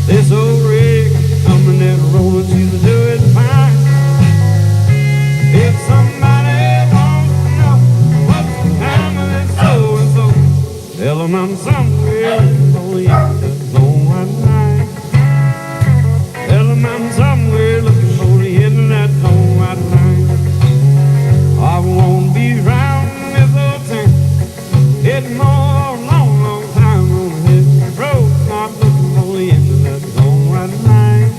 This old rig coming that roller, she's doing fine. If somebody wants to know what's the time of this so and so, tell them I'm somewhere on the end of the long white line. Tell them I'm somewhere looking for the end of that long white line. I won't be round this old town. It's more long, long time on this road, not looking for the end of that long white line.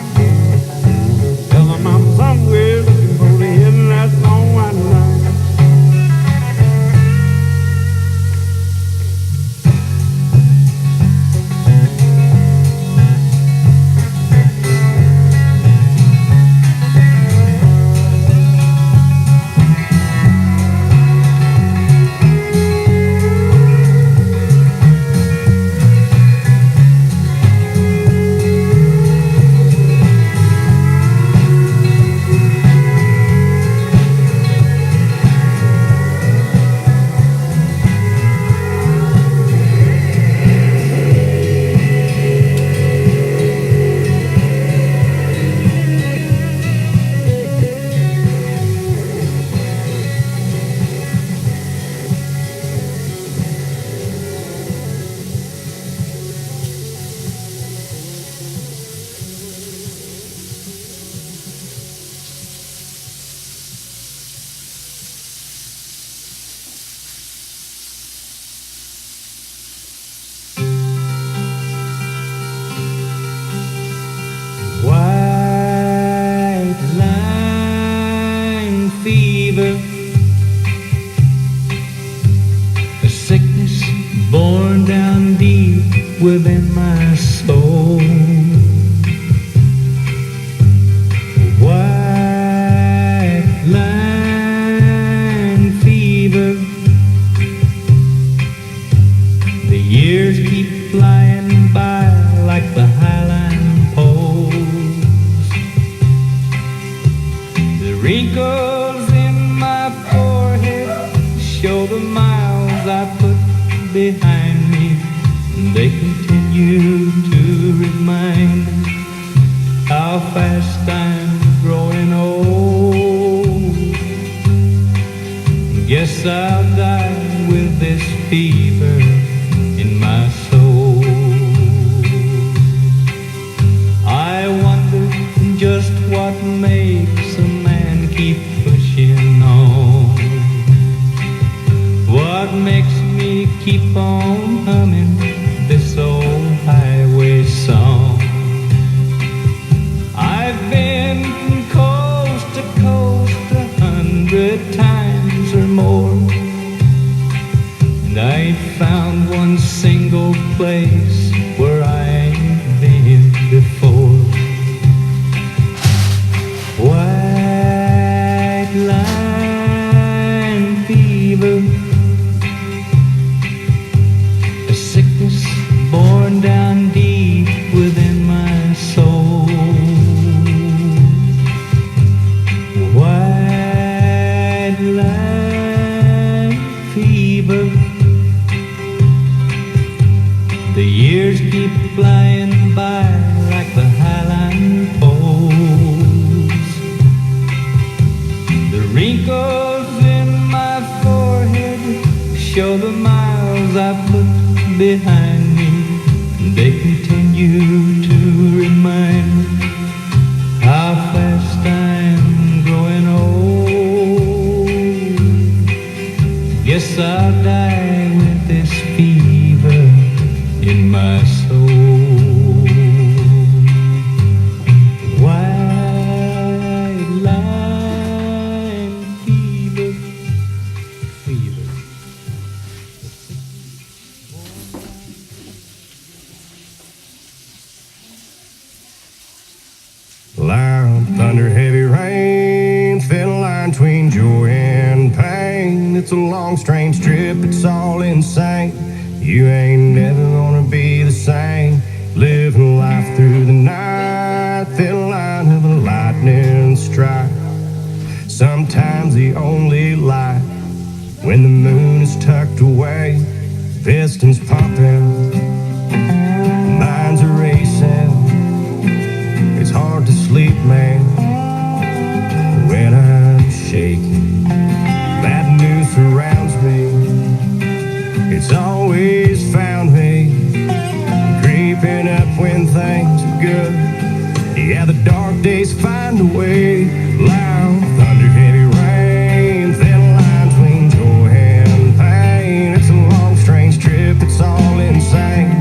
Tell them I'm somewhere looking for the end of that long white line. White line fever, a sickness born down deep within my soul. White line fever, the years keep flying by like the highline poles. The wrinkles in my forehead show the miles I put behind me. They continue to remind me how fast I'm growing old. Guess I'll die with this fever in my soul. I wonder just what makes a man keep pushing on. What makes me keep on humming this old highway song? I've been from coast to coast 100 times or more, and I ain't found one single place where I ain't been before. White line fever, a sickness born down deep within my soul. White line fever, the years keep flying by like the highline poles. The wrinkles in my forehead show the miles I put behind me. They continue to remind me how fast I'm growing old. Guess I'll die with this fever in my soul. White line fever, fever. Loud thunder, heavy rain, thin line between joy and pain. It's a long, strange trip, it's all insane. You ain't never gonna be the same. Living life through the night, thin line of a lightning strike. Sometimes the only light when the moon is tucked away. Pistons pumping, minds are racing, good. Yeah, the dark days find a way. Loud thunder, heavy rain, thin line between joy and pain. It's a long, strange trip, it's all insane.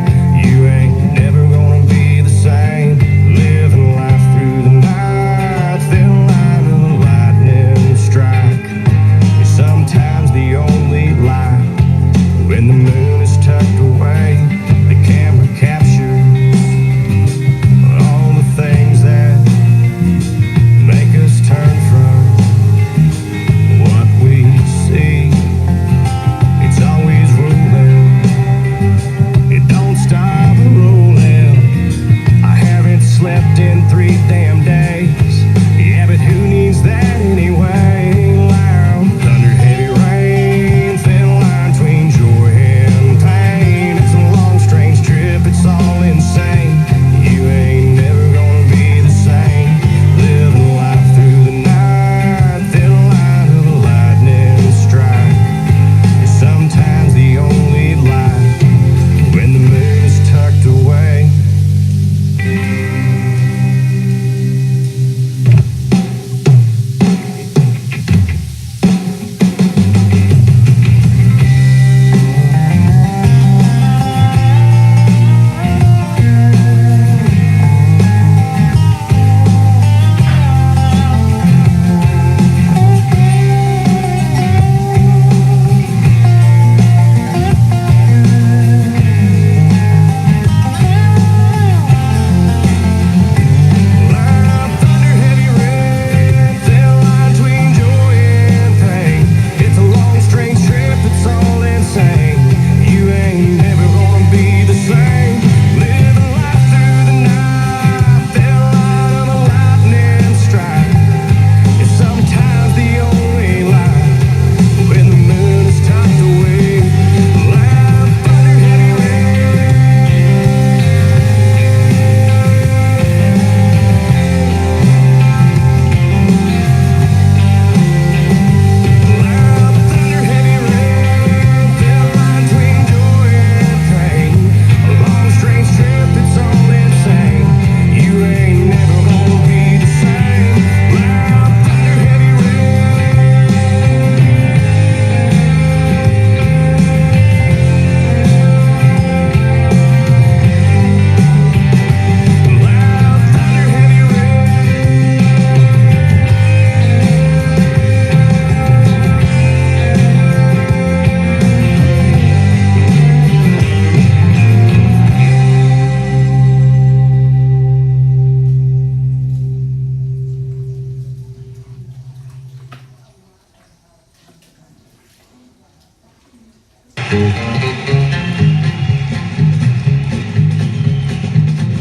You ain't never gonna be the same. Living life through the night, thin line of the lightning strike. Sometimes the only light when the moon is tucked away. The camera captures all the things that make us turn from what we see. It's always rolling, it don't stop rolling. I haven't slept in 3 damn days. Yeah, but who needs that anyway? Loud thunder, heavy rain, thin line between joy and pain. It's a long, strange trip, it's all insane. You ain't never gonna be the same. Living life through the night, thin line of a lightning strike. Sometimes the only light when the moon is tucked away.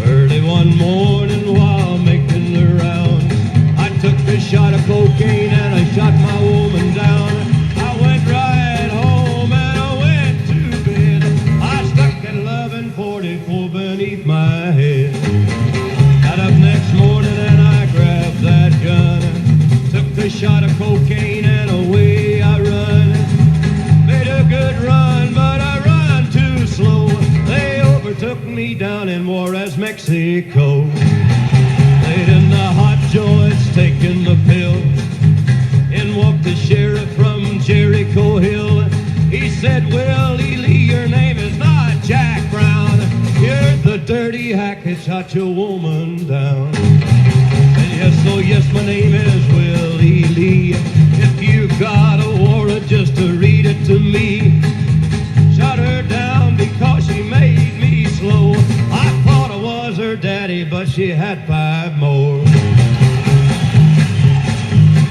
Early one morning while making the rounds, I took a shot of cocaine and I shot my woman down. I went right home and I went to bed. I stuck at 1144 beneath my head. Got up next morning and I grabbed that gun. Took a shot of cocaine and away I run. Made a good run, but I run too slow. They overtook me down in Juarez, Mexico. Laid in the hot joints, taking the pills. In walked the sheriff from Jericho Hill. He said, Willie Lee, your name is not Jack Brown. You're the dirty hack that shot your woman down. And yes, oh yes, my name is Willie Lee. If you got a warrant just to read it to me. Shot her down because she made me slow. I thought I was her daddy, but she had 5 more.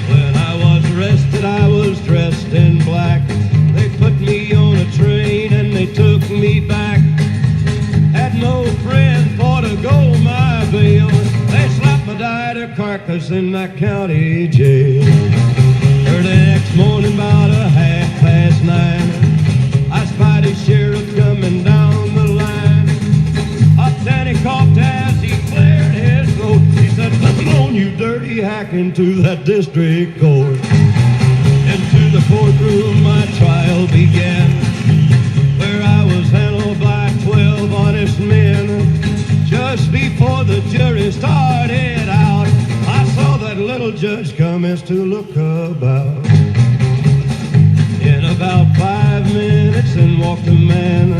When I was arrested, I was dressed in black. They put me on a train and they took me back. Had no friend for to go my bail. They slapped my died carcass in that county jail. Early next morning, about 9:30, I spied a sheriff coming down the line. Up then he coughed as he cleared his throat. He said, "Listen on, you dirty hack, into that district court." Into the courtroom my trial began, where I was handled by 12 honest men. Judge just before the jury started out, I saw that little judge commence to look about. In about 5 minutes, in walked a man,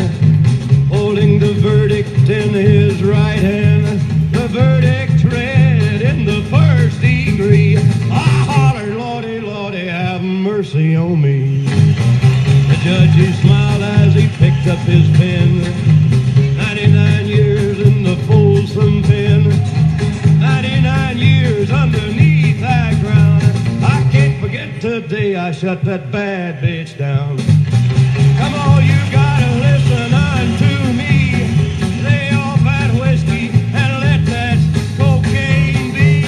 holding the verdict in his right hand. The verdict read in the first degree. I hollered, Lordy, Lordy, have mercy on me. The judge, he smiled as he picked up his pen. 99 years in the Folsom pen. 99 years underneath that ground. I can't forget today I shut that bad bitch down. Come on, you gotta listen unto me. Lay off that whiskey and let that cocaine be.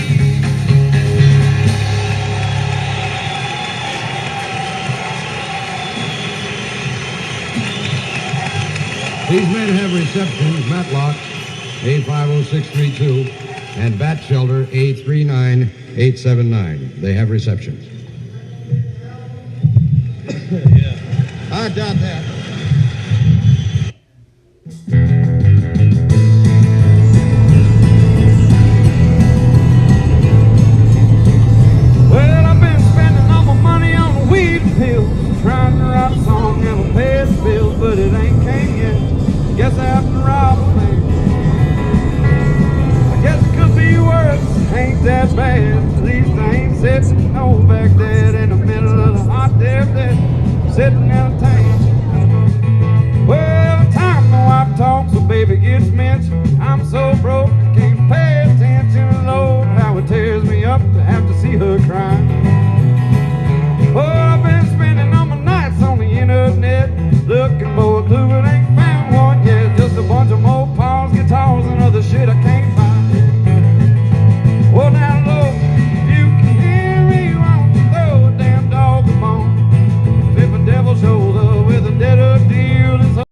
These men have receptions, Matlock, A50632, and Bat Shelter, A39879. They have receptions. Yeah. I doubt that. Well, I've been spending all my money on a weed pill, trying to write a song and pay its bills, but it ain't came yet. Guess I have to rob a bank. I guess it could be worse, ain't that bad. At least I ain't sitting no back there in the middle of the hot damn day, sitting in